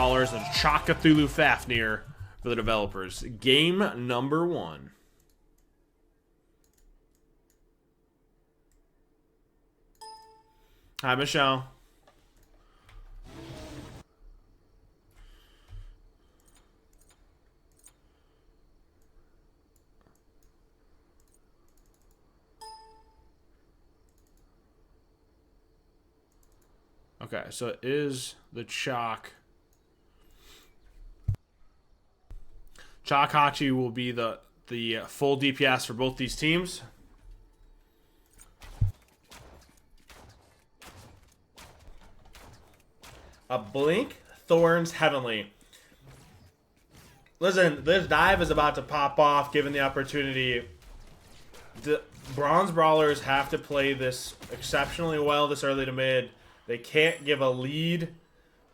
Brawlers and Chalk Cthulhu Fafnir for the Developers. Game number 1. Hi, Michelle. Okay, so it is the Chalk. Chalk Hachi will be the full DPS for both these teams. A Blink, Thorns, Heavenly. Listen, this dive is about to pop off given the opportunity. The Bronze Brawlers have to play this exceptionally well this early to mid. They can't give a lead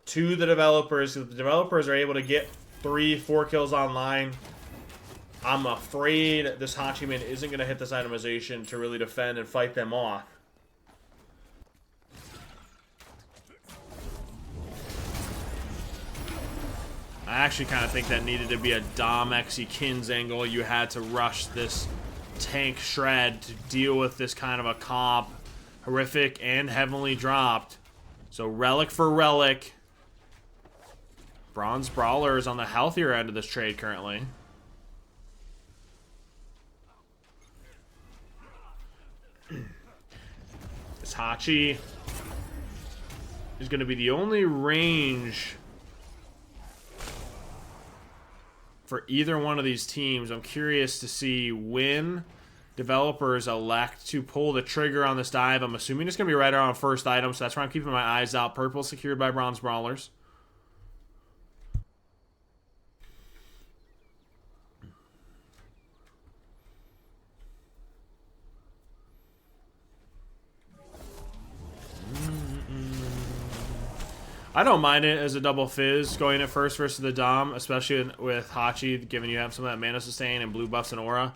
to the Developers. If the Developers are able to get 3-4 kills online, I'm afraid this Hachiman isn't going to hit this itemization to really defend and fight them off. I actually kind of think that needed to be a Dom Exy Kins angle. You had to rush this tank shred to deal with this kind of a comp. Horrific and heavily dropped. So relic for relic. Bronze Brawler is on the healthier end of this trade currently. This Hachi is going to be the only range for either one of these teams. I'm curious to see when Developers elect to pull the trigger on this dive. I'm assuming it's going to be right around first item, so that's why I'm keeping my eyes out. Purple secured by Bronze Brawlers. I don't mind it as a double fizz going at first versus the Dom, especially with Hachi, given you have some of that mana sustain and blue buffs and aura.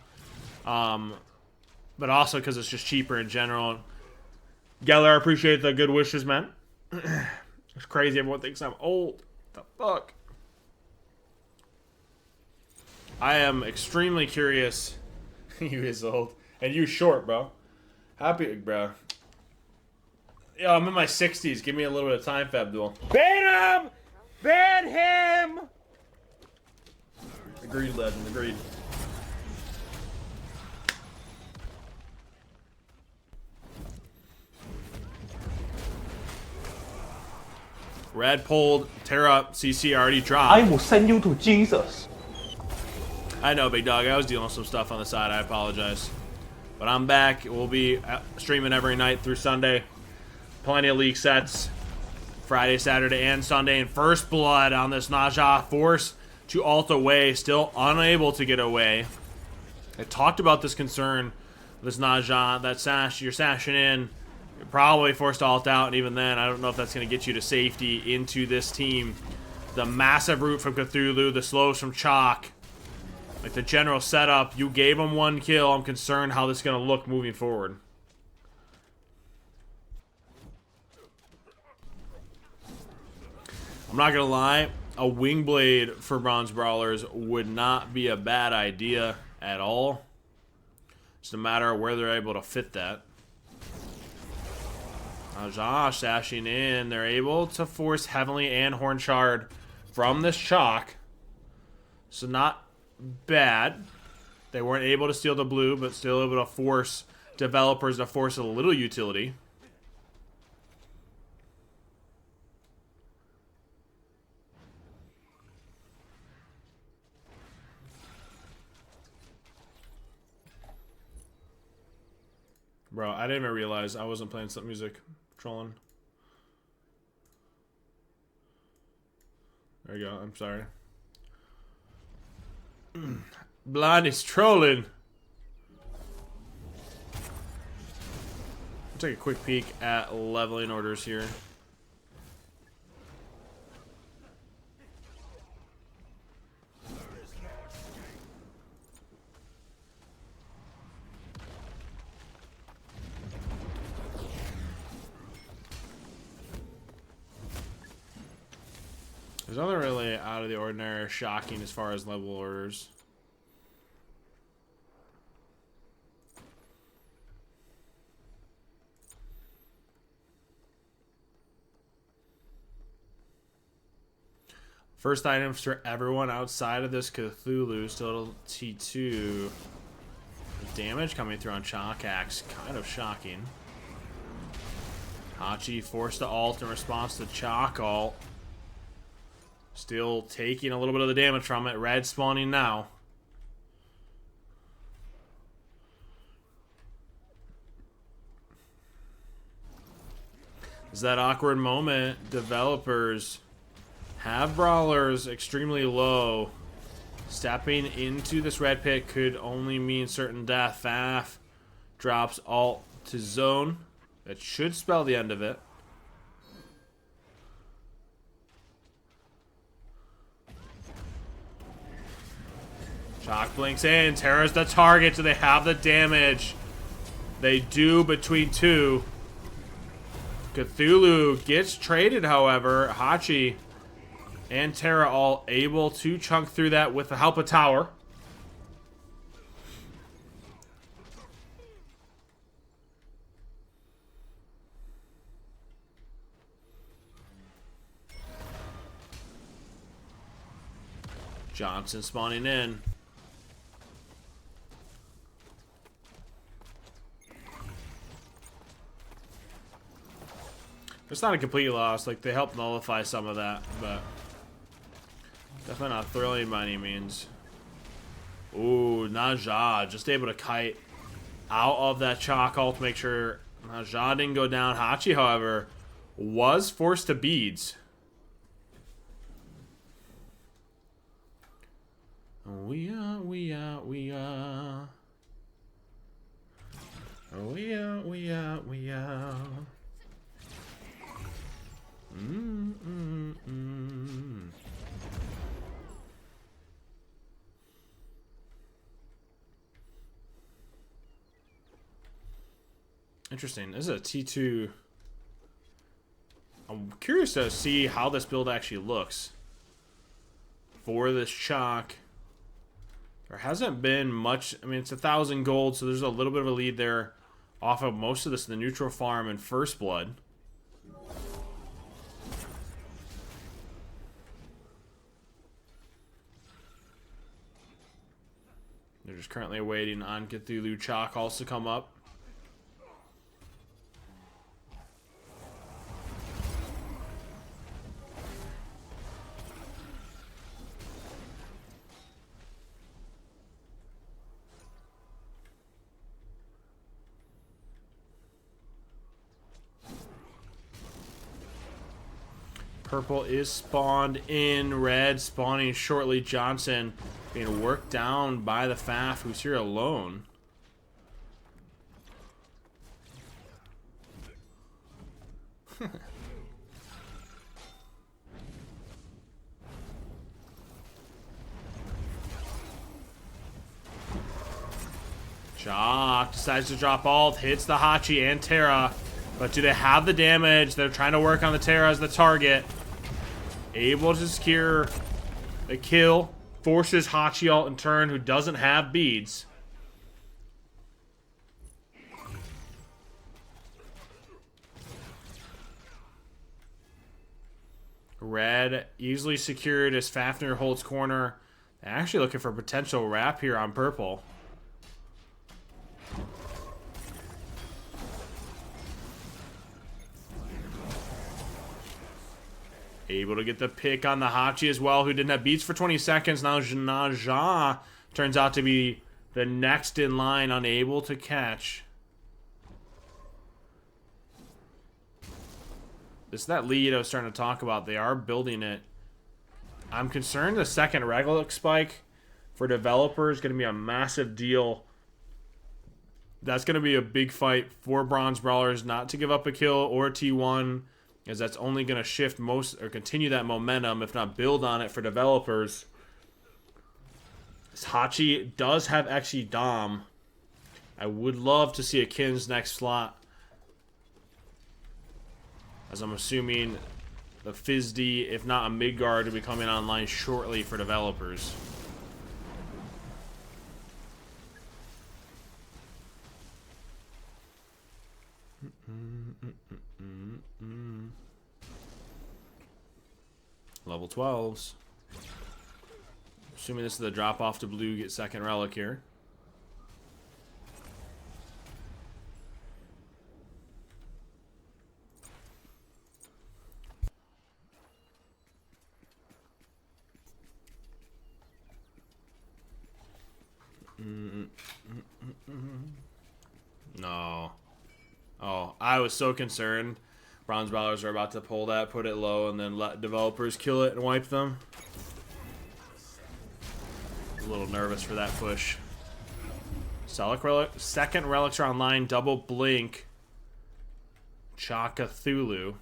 But also because it's just cheaper in general. Geller, I appreciate the good wishes, man. It's crazy. Everyone thinks I'm old. What the fuck? I am extremely curious. You is old. And you short, bro. Happy, bro. Yo, I'm in my 60s. Give me a little bit of time, Fab Duel. Ban him! Ban him! Agreed, legend. Agreed. Red pulled. Terra CC already dropped. I will send you to Jesus. I know, big dog. I was dealing with some stuff on the side. I apologize. But I'm back. We'll be streaming every night through Sunday. Plenty of league sets. Friday, Saturday, and Sunday. And First Blood on this Naja. Forced to ult away. Still unable to get away. I talked about this concern. This Naja. That sash. You're sashing in. You're probably forced to ult out. And even then, I don't know if that's going to get you to safety into this team. The massive root from Cthulhu. The slows from Chalk. Like the general setup. You gave him 1 kill. I'm concerned how this is going to look moving forward. I'm not gonna lie, a Wingblade for Bronze Brawlers would not be a bad idea at all. It's a matter of where they're able to fit that. Joust sashing in. They're able to force Heavenly and Horn Shard from this Chalk. So not bad. They weren't able to steal the blue, but still able to force Developers to force a little utility. Bro, I didn't even realize I wasn't playing some music. Trolling. There you go. I'm sorry. Blind is trolling. I'll take a quick peek at leveling orders here. There's nothing really out of the ordinary or shocking as far as level orders. First items for everyone outside of this Cthulhu. Still T2. Damage coming through on Chalk Axe. Kind of shocking. Hachi forced to ult in response to Chalk ult. Still taking a little bit of the damage from it. Red spawning now. Is that awkward moment. Developers have Brawlers extremely low. Stepping into this red pit could only mean certain death. Faf drops ult to zone. That should spell the end of it. Chalk blinks in. Terra's the target. Do they have the damage? They do between two. Cthulhu gets traded, however. Hachi and Terra all able to chunk through that with the help of Tower. Johnson spawning in. It's not a complete loss. Like, they help nullify some of that, but definitely not thrilling by any means. Ooh, Naja just able to kite out of that Chalk ult to make sure Naja didn't go down. Hachi, however, was forced to beads. We are. Interesting. This is a T2. I'm curious to see how this build actually looks for this Chalk. There hasn't been much. I mean, it's 1,000 gold, so there's a little bit of a lead there off of most of this in the neutral farm and First Blood. They're just currently waiting on Cthulhu Chalk also to come up. Purple is spawned in. Red spawning shortly. Johnson being worked down by the Faf, who's here alone. Chalk decides to drop ult, hits the Hachi and Terra. But do they have the damage? They're trying to work on the Terra as the target. Able to secure the kill. Forces Hachi ult in turn, who doesn't have beads. Red easily secured as Fafnir holds corner. They're actually looking for potential wrap here on purple. Able to get the pick on the Hachi as well, who didn't have beats for 20 seconds. Now Naja turns out to be the next in line, unable to catch. This is that lead I was starting to talk about. They are building it. I'm concerned the second Regalic spike for Developers is going to be a massive deal. That's going to be a big fight for Bronze Brawlers not to give up a kill or T1. As that's only going to shift most, or continue that momentum, if not build on it for Developers. This Hachi does have XE Dom. I would love to see a Kin's next slot. As I'm assuming the FizzD, if not a mid-guard, to be coming online shortly for Developers. Level 12s. Assuming this is the drop off to blue, get second relic here. No. Oh, I was so concerned. Bronze Brawlers are about to pull that, put it low, and then let Developers kill it and wipe them. A little nervous for that push. Second relics are online. Double blink. Chakathulu.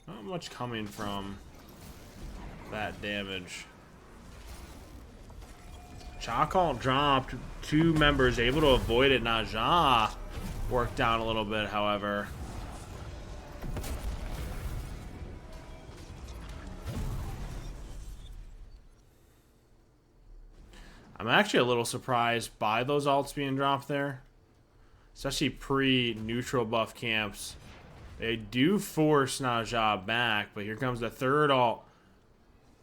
Not much coming from that damage. Chalk dropped. 2 members able to avoid it. Naja worked down a little bit, however. I'm actually a little surprised by those alts being dropped there. Especially pre-neutral buff camps. They do force Naja back, but here comes the third alt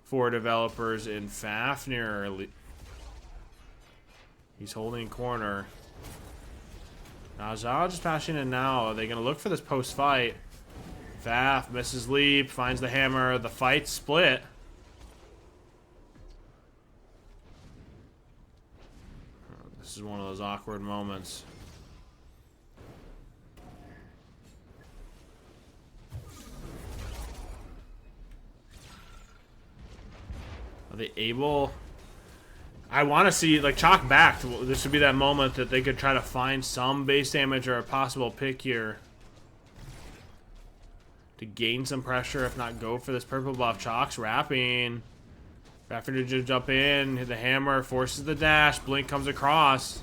for Developers in Fafnir. He's holding corner. Naja just passing in now. Are they going to look for this post-fight? Faf misses leap, finds the hammer. The fight split. This is one of those awkward moments. Are they able? I want to see, like, Chalk back. This would be that moment that they could try to find some base damage or a possible pick here to gain some pressure, if not go for this purple buff. Chalk's wrapping. Fafnir to jump in, hit the hammer, forces the dash. Blink comes across.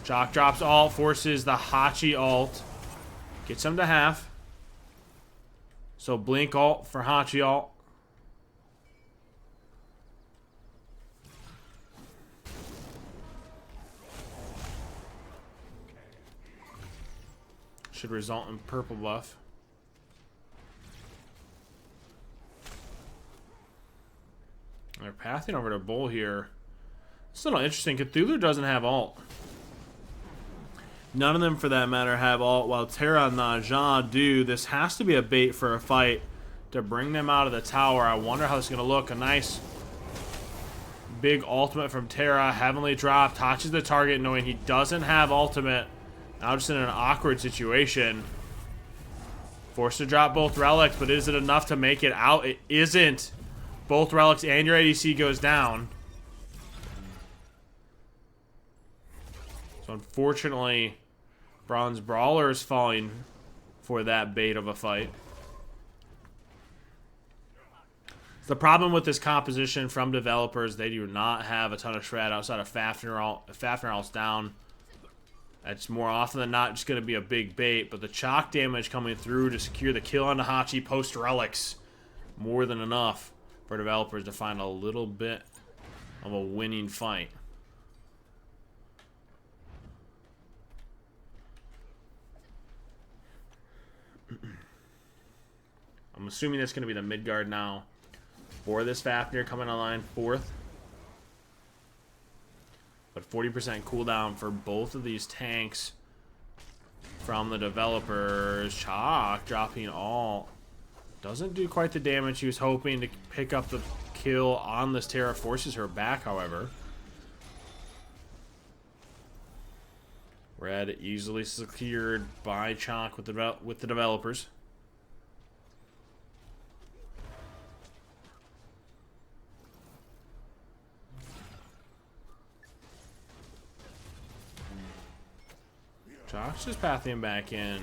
Chalk drops alt, forces the Hachi alt. Gets him to half. So Blink alt for Hachi alt. Should result in purple buff. They're pathing over to Bull here. It's a little interesting. Cthulhu doesn't have alt. None of them, for that matter, have alt, while Terra and Naja do. This has to be a bait for a fight to bring them out of the tower. I wonder how this is going to look. A nice big ultimate from Terra. Heavenly drop. Touches the target knowing he doesn't have ultimate. Now just in an awkward situation. Forced to drop both relics, but is it enough to make it out? It isn't. Both relics and your ADC goes down. So unfortunately, Bronze Brawlers falling for that bait of a fight. The problem with this composition from Developers, they do not have a ton of shred outside of Fafnir. Fafnir alt's down. That's more often than not just going to be a big bait, but the Chalk damage coming through to secure the kill on Hachi post relics, more than enough for Developers to find a little bit of a winning fight. I'm assuming that's going to be the mid guard now for this Fafnir coming online fourth. But 40% cooldown for both of these tanks from the Developers. Chalk dropping all. Doesn't do quite the damage he was hoping to pick up the kill on this Terra. Forces her back, however. Red easily secured by Chalk with the Developers. Chalk's just pathing back in.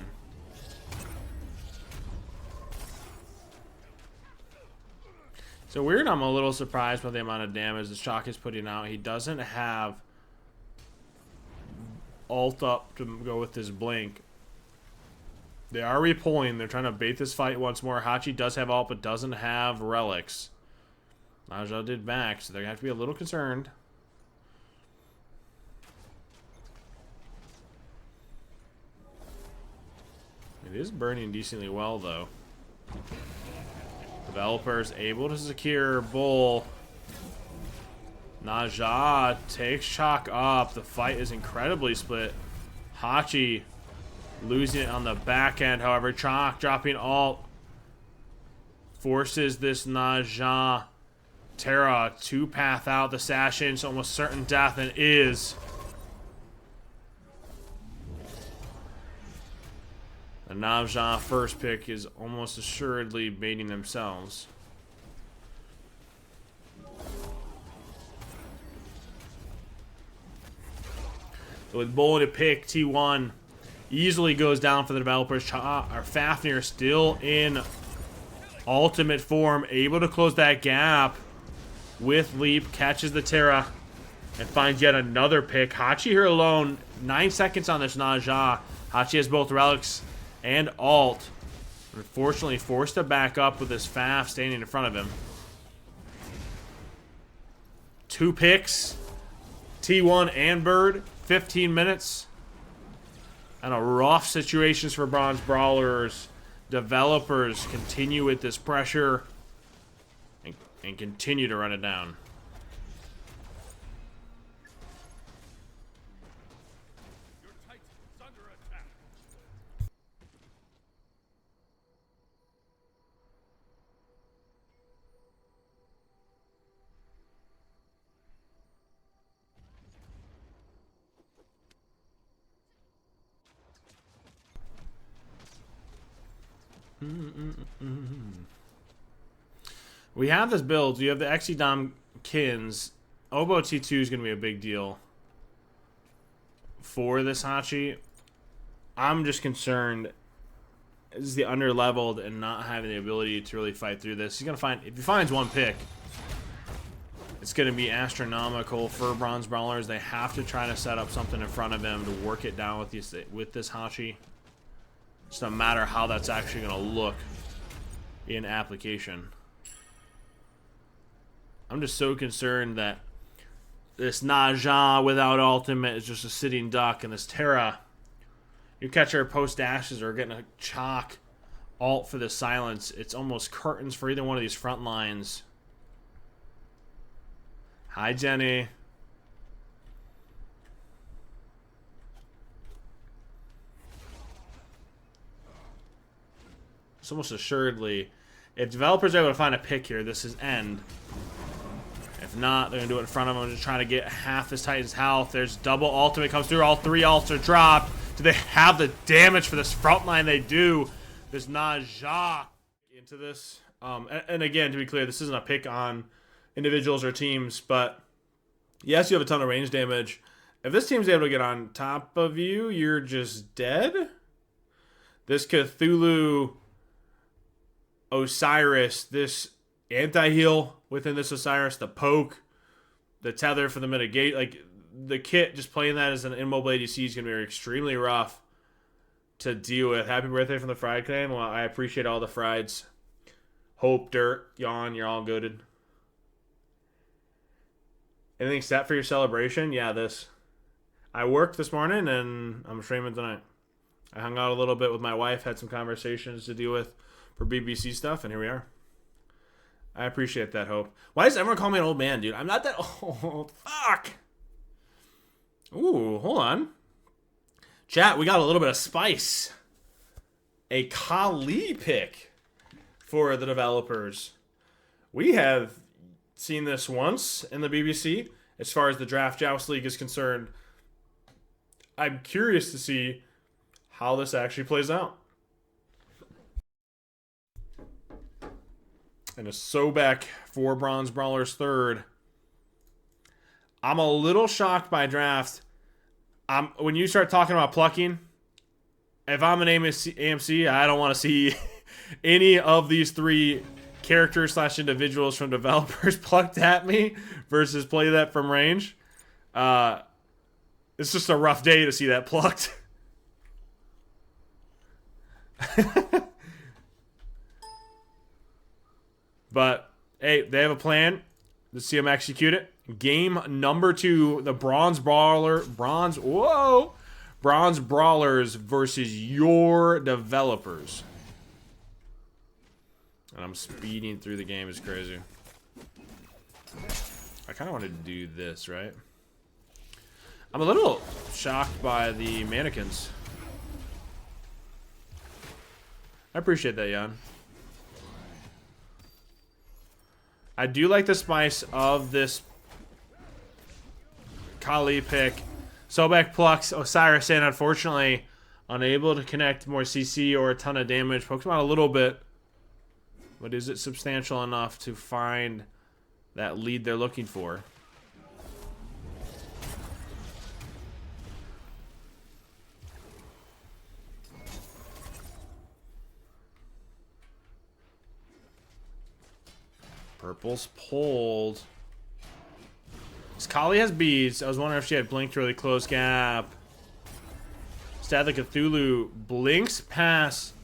So weird, I'm a little surprised by the amount of damage that Chalk is putting out. He doesn't have ult up to go with his blink. They are repulling. They're trying to bait this fight once more. Hachi does have ult, but doesn't have relics. Naja did back, so they have to be a little concerned. It is burning decently well, though. Devvelopers able to secure Bull. Naja takes Chalk up. The fight is incredibly split. Hachi losing it on the back end. However, Chalk dropping ult forces this Naja Terra to path out. The sash in, so almost certain death, and is. The Naja first pick is almost assuredly baiting themselves. So with Bull to pick, T1 easily goes down for the Devvelopers. Fafnir still in ultimate form, able to close that gap with Leap, catches the Terra, and finds yet another pick. Hachi here alone, 9 seconds on this Naja. Hachi has both relics and ult. Unfortunately, forced to back up with this Faf standing in front of him. 2 picks, T1 and Bird, 15 minutes. And a rough situations for Bronze Brawlers. Devvelopers continue with this pressure and continue to run it down. We have this build. You have the Exidom Kins. Oboe T2 is going to be a big deal for this Hachi. I'm just concerned is the under-leveled and not having the ability to really fight through this. He's going to find, if he finds one pick, it's going to be astronomical for Bronze Brawlers. They have to try to set up something in front of him to work it down with this Hachi. Just no matter how that's actually going to look in application. I'm just so concerned that this Naja without ultimate is just a sitting duck, and this Terra, your catcher post dashes are getting a Chalk ult for the silence. It's almost curtains for either one of these front lines. Hi, Jenny. It's almost assuredly, if Devvelopers are able to find a pick here, this is end. If not, they're going to do it in front of him, just trying to get half this Titan's health. There's double ultimate comes through. All 3 ults are dropped. Do they have the damage for this front line? They do. There's Naja into this. And again, to be clear, this isn't a pick on individuals or teams, but yes, you have a ton of range damage. If this team's able to get on top of you, you're just dead. This Cthulhu Osiris, this anti-heal within this Osiris, the poke, the tether for the mitigate, like the kit, just playing that as an immobile ADC is going to be extremely rough to deal with. Happy birthday from the Fried Clan. Well, I appreciate all the Frieds. Hope, Dirt, Yawn, you're all goated. Anything set for your celebration? Yeah, this. I worked this morning and I'm streaming tonight. I hung out a little bit with my wife, had some conversations to deal with for BBC stuff, and here we are. I appreciate that, Hope. Why does everyone call me an old man, dude? I'm not that old. Fuck. Ooh, hold on. Chat, we got a little bit of spice. A Kali pick for the Devvelopers. We have seen this once in the BBC as far as the Draft Joust League is concerned. I'm curious to see how this actually plays out. And a Sobek for Bronze Brawlers third. I'm a little shocked by draft. When you start talking about plucking, if I'm an AMC, I don't want to see any of these 3 characters / individuals from Devvelopers plucked at me versus play that from range. It's just a rough day to see that plucked. But, hey, they have a plan. Let's see them execute it. Game number 2, the Bronze Brawlers versus your Developers. And I'm speeding through the game. It's crazy. I kind of wanted to do this, right? I'm a little shocked by the mannequins. I appreciate that, Jan. I do like the spice of this Kali pick. Sobek plucks Osiris in, unfortunately unable to connect more CC or a ton of damage. Pokes him out a little bit, but is it substantial enough to find that lead they're looking for? Purple's pulled. This Kali has beads. I was wondering if she had blinked really close gap. Instead, the Cthulhu blinks past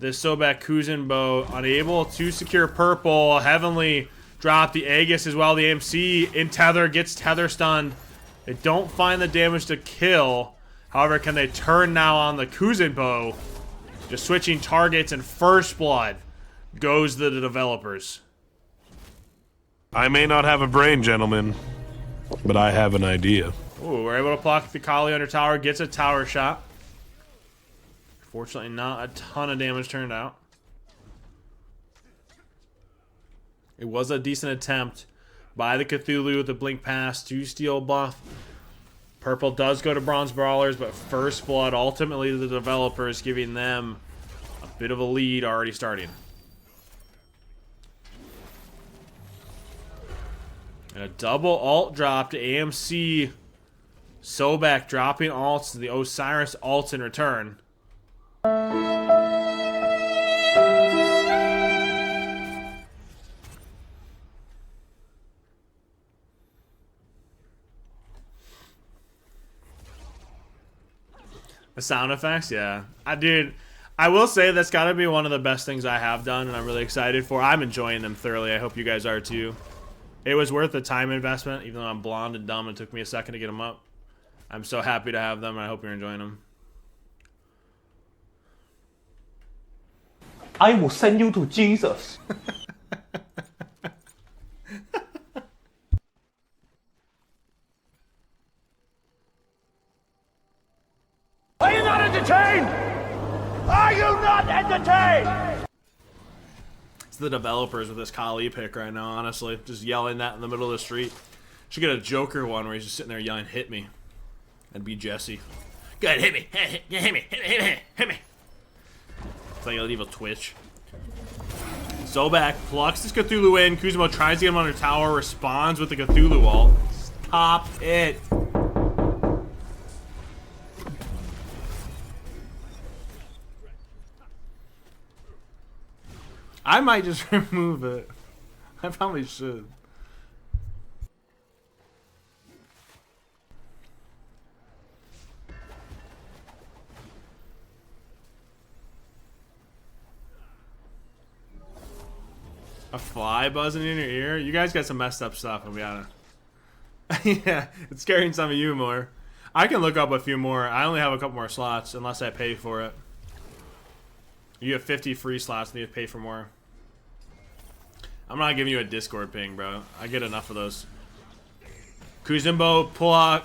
this Sobek Kuzenbo, unable to secure purple. Heavenly drop the Aegis as well. The AMC in tether, gets tether stunned. They don't find the damage to kill. However, can they turn now on the Kuzenbo? Just switching targets, and first blood goes to the Developers. I may not have a brain, gentlemen, but I have an idea. Ooh, we're able to block the Kali under tower. Gets a tower shot. Fortunately, not a ton of damage turned out. It was a decent attempt by the Cthulhu with the blink pass to steal buff. Purple does go to Bronze Brawlers, but first blood ultimately to the Developers, giving them a bit of a lead already starting. And a double alt drop to AMC. Sobek dropping alts to the Osiris alts in return. The sound effects, yeah. I will say that's got to be one of the best things I have done, and I'm really excited for. I'm enjoying them thoroughly. I hope you guys are too. It was worth the time investment, even though I'm blonde and dumb and it took me a second to get them up. I'm so happy to have them, and I hope you're enjoying them. I will send you to Jesus. Are you not entertained? Are you not entertained? It's the Developers with this Kali pick right now, honestly. Just yelling that in the middle of the street. Should get a Joker one where he's just sitting there yelling, "Hit me." And be Jesse. Go ahead, hit me. Hit me. Hit me. Hit me. It's like a evil twitch. Sobek plucks this Cthulhu in. Kuzenbo tries to get him under tower. Responds with the Cthulhu ult. Stop it. I might just remove it. I probably should. A fly buzzing in your ear? You guys got some messed up stuff, I'll be honest. Yeah, it's scaring some of you more. I can look up a few more. I only have a couple more slots, unless I pay for it. You have 50 free slots, and you have to pay for more. I'm not giving you a Discord ping, bro. I get enough of those. Kuzenbo, Pulak,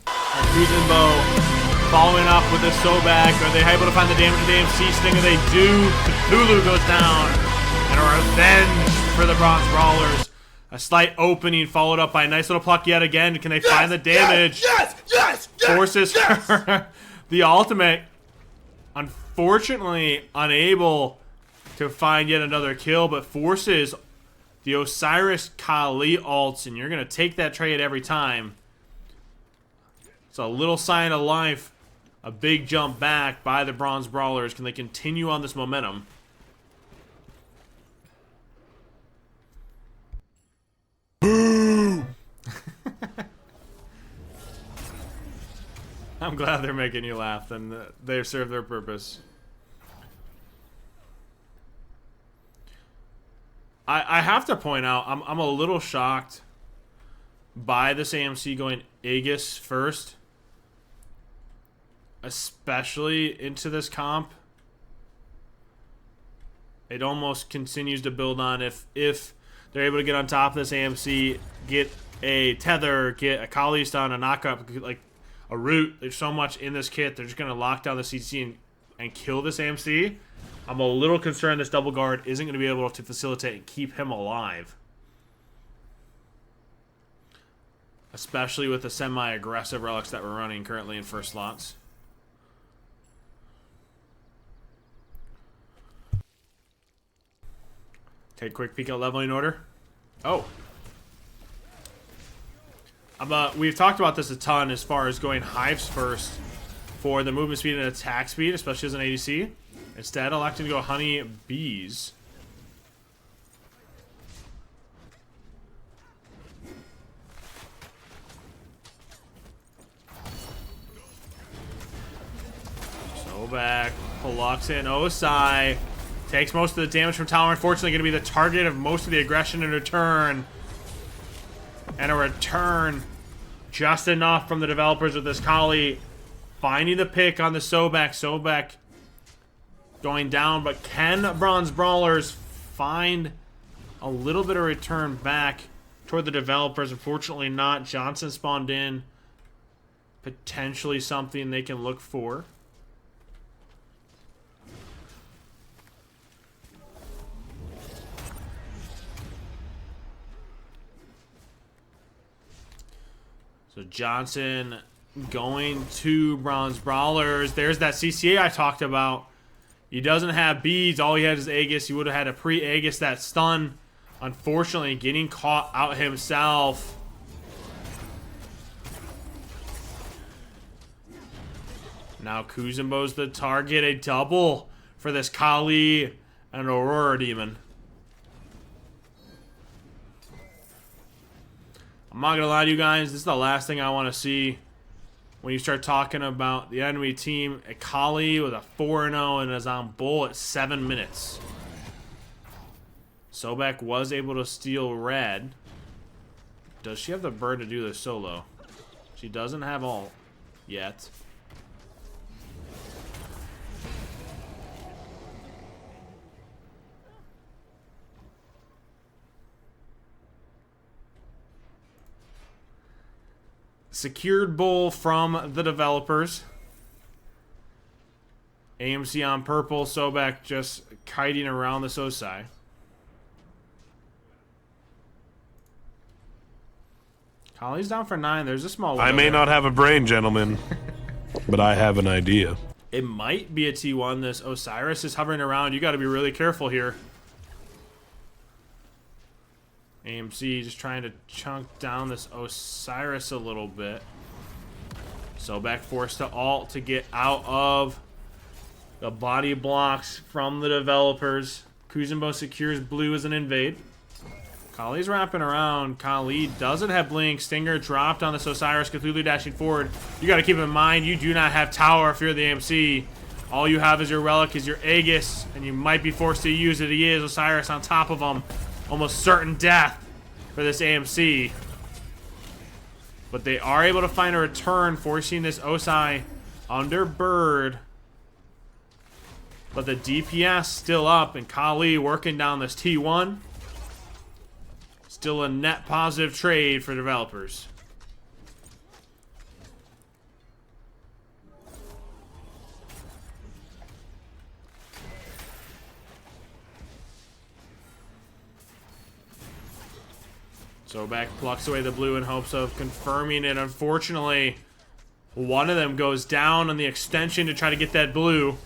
Kuzenbo following up with this Sobek. Are they able to find the damage to the AMC Stinger? They do. Cthulhu goes down. And a revenge for the Bronze Brawlers. A slight opening followed up by a nice little pluck yet again. Can they find the damage? Yes! Forces the ultimate. Unfortunately, unable to find yet another kill, but forces the Osiris Kali ults, and you're going to take that trade every time. It's a little sign of life. A big jump back by the Bronze Brawlers. Can they continue on this momentum? I'm glad they're making you laugh, and they serve their purpose. I have to point out, I'm a little shocked by this AMC going Aegis first, especially into this comp. It almost continues to build on if they're able to get on top of this AMC, get a tether, get a Kali stun, a knockup, like a root. There's so much in this kit. They're just going to lock down the CC and kill this AMC. I'm a little concerned this double guard isn't going to be able to facilitate and keep him alive. Especially with the semi-aggressive relics that we're running currently in first slots. Take a quick peek at leveling order. Oh. We've talked about this a ton as far as going Hives first for the movement speed and attack speed, especially as an ADC. Instead, electing to go Honey Bees. So back, Pollux in Osai. Takes most of the damage from Tower. Unfortunately, going to be the target of most of the aggression in return. And a return just enough from the developers with this Kali. Finding the pick on the Sobek. Sobek going down, but can Bronze Brawlers find a little bit of return back toward the developers? Unfortunately not. Johnson spawned in. Potentially something they can look for. So Johnson going to Bronze Brawlers. There's that CCA I talked about. He doesn't have beads. All he had is Aegis. He would have had a pre-Aegis that stun. Unfortunately, getting caught out himself. Now Kuzumbo's the target. A double for this Kali and Aurora Demon. I'm not going to lie to you guys. This is the last thing I want to see when you start talking about the enemy team. A Kali with a 4-0 and is on bull at 7 minutes. Sobek was able to steal red. Does she have the bird to do this solo? She doesn't have all yet. Secured bull from the developers. AMC on purple. Sobek just kiting around the Sosai. Kali's down for 9. There's a small window I may there. not have a brain, gentlemen, but I have an idea. It might be a T1. This Osiris is hovering around. You got to be really careful here. AMC just trying to chunk down this Osiris a little bit. Sobek forced to ult to get out of the body blocks from the developers. Kuzumbo secures blue as an invade. Kali's wrapping around. Kali doesn't have blink. Stinger dropped on this Osiris. Cthulhu dashing forward. You got to keep in mind, you do not have tower if you're the AMC. All you have is your relic, is your Aegis, and you might be forced to use it. He is Osiris on top of him. Almost certain death for this AMC. But they are able to find a return, forcing this Osai under bird. But the DPS still up, and Kali working down this T1. Still a net positive trade for developers. Sobek plucks away the blue in hopes of confirming it. Unfortunately, one of them goes down on the extension to try to get that blue.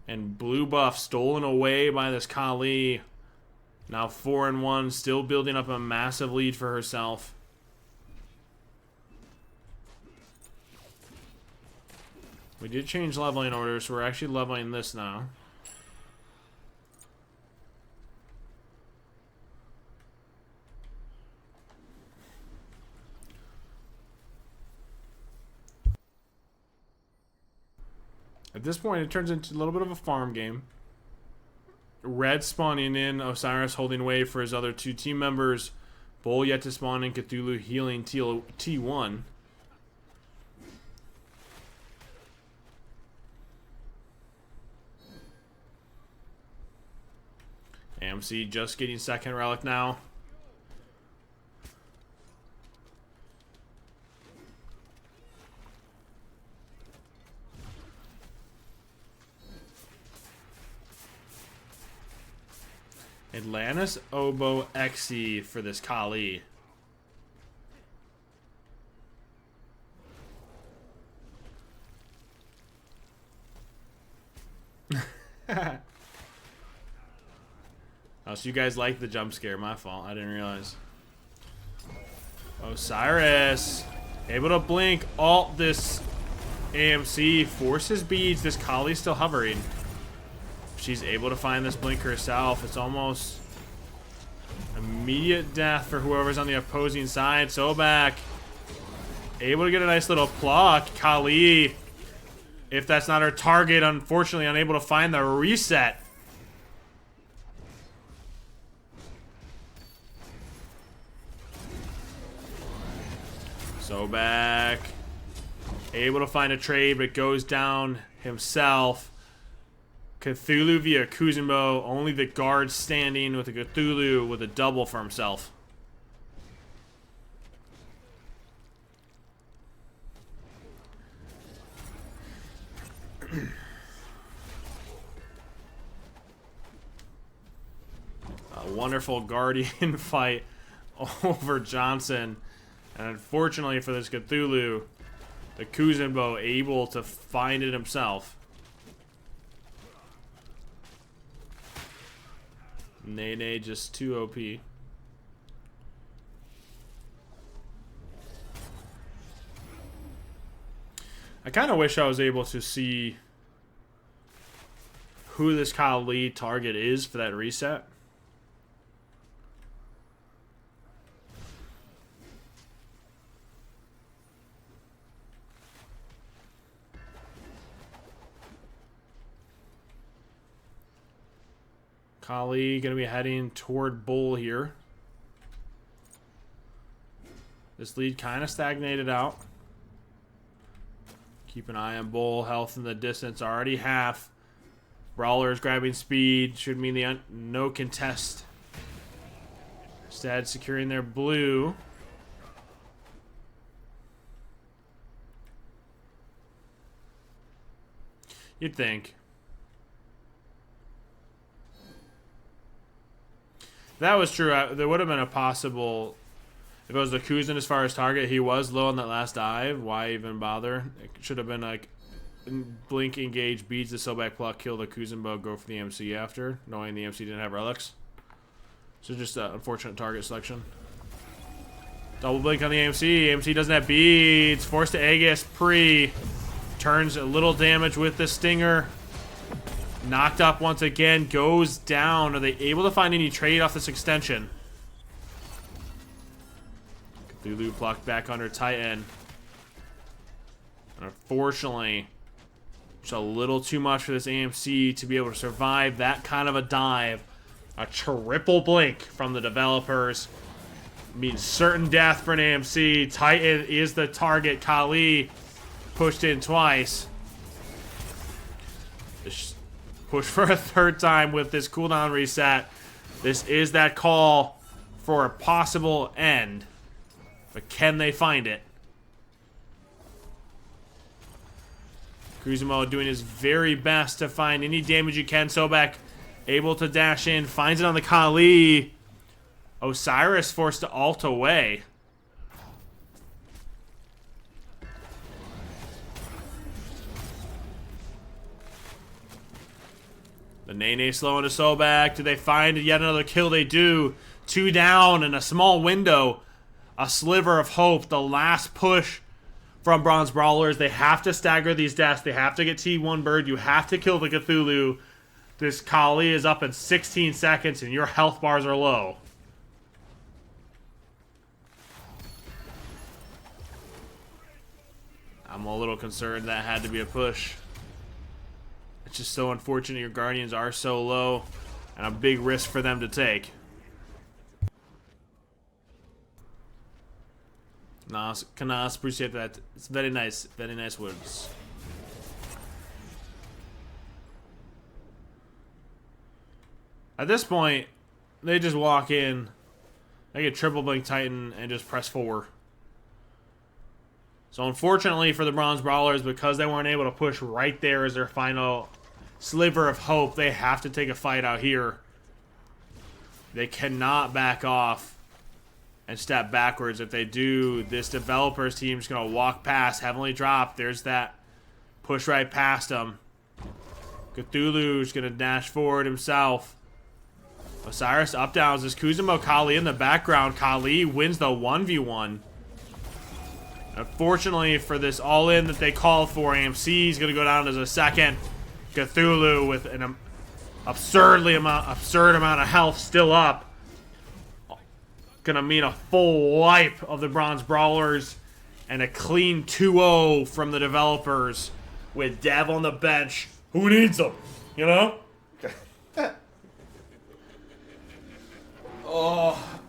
And blue buff stolen away by this Kali. Now 4-1, still building up a massive lead for herself. We did change leveling orders, so we're actually leveling this now. At this point, it turns into a little bit of a farm game. Red spawning in, Osiris holding away for his other 2 team members. Bull yet to spawn in, Cthulhu healing T1. AMC just getting second relic now. Atlantis Oboe XE for this Kali. Oh, so you guys like the jump scare? My fault. I didn't realize. Osiris able to blink. Alt this AMC forces beads. This Kali's still hovering. She's able to find this blink herself. It's almost immediate death for whoever's on the opposing side. Sobek able to get a nice little pluck. Kali, if that's not her target, unfortunately unable to find the reset. Sobek able to find a trade, but goes down himself. Cthulhu via Kuzenbo, only the guard standing with a Cthulhu with a double for himself. A wonderful Guardian fight over Johnson. And unfortunately for this Cthulhu, the Kuzenbo able to find it himself. Nene just too OP. I kind of wish I was able to see who this Kali target is for that reset. Kali going to be heading toward Bull here. This lead kind of stagnated out. Keep an eye on Bull. Health in the distance already half. Brawlers grabbing speed. Should mean the no contest. Instead securing their blue. You'd think. If that was true, there would have been a possible... If it was the Kuzin as far as target, he was low on that last dive. Why even bother? It should have been like... Blink, engage, beads the Sobek pluck, kill the Kuzenbo, go for the MC after, knowing the MC didn't have relics. So just an unfortunate target selection. Double blink on the AMC. AMC doesn't have beads. Forced to Aegis pre. Turns a little damage with the Stinger. Knocked up once again. Goes down. Are they able to find any trade off this extension? Cthulhu plucked back under Titan. And unfortunately, it's a little too much for this AMC to be able to survive that kind of a dive. A triple blink from the developers means certain death for an AMC. Titan is the target. Kali pushed in twice. Push for a third time with this cooldown reset. This is that call for a possible end. But can they find it? Kuzumo doing his very best to find any damage he can. Sobek able to dash in. Finds it on the Kali. Osiris forced to ult away. The Nene slowing to Sobek. Do they find yet another kill? They do. 2 down in a small window. A sliver of hope. The last push from Bronze Brawlers. They have to stagger these deaths. They have to get T1 bird. You have to kill the Cthulhu. This Kali is up in 16 seconds and your health bars are low. I'm a little concerned that had to be a push. It's just so unfortunate your Guardians are so low, and a big risk for them to take. Canas, appreciate that. It's very nice words. At this point, they just walk in, they get triple blink Titan, and just press 4. So unfortunately for the Bronze Brawlers, because they weren't able to push right there as their final sliver of hope, they have to take a fight out here. They cannot back off and step backwards. If they do, this Devvelopers team is going to walk past, heavily drop. There's that push right past them. Cthulhu's going to dash forward himself. Osiris up downs this Kuzumo Kali in the background. Kali wins the 1v1. Unfortunately for this all-in that they called for, AMC is going to go down as a second. Cthulhu with an absurd amount of health still up. Gonna mean a full wipe of the Bronze Brawlers and a clean 2-0 from the Devvelopers with Dev on the bench. Who needs them? You know? Oh.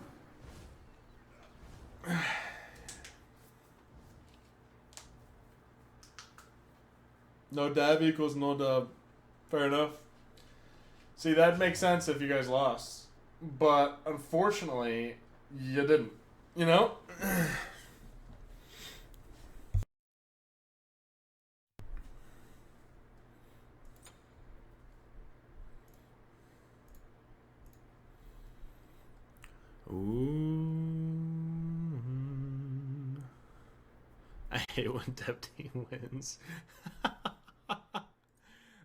No dab equals no dub. Fair enough. See, that makes sense if you guys lost. But unfortunately, you didn't. You know? Ooh. I hate when Dev Team wins.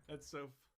That's so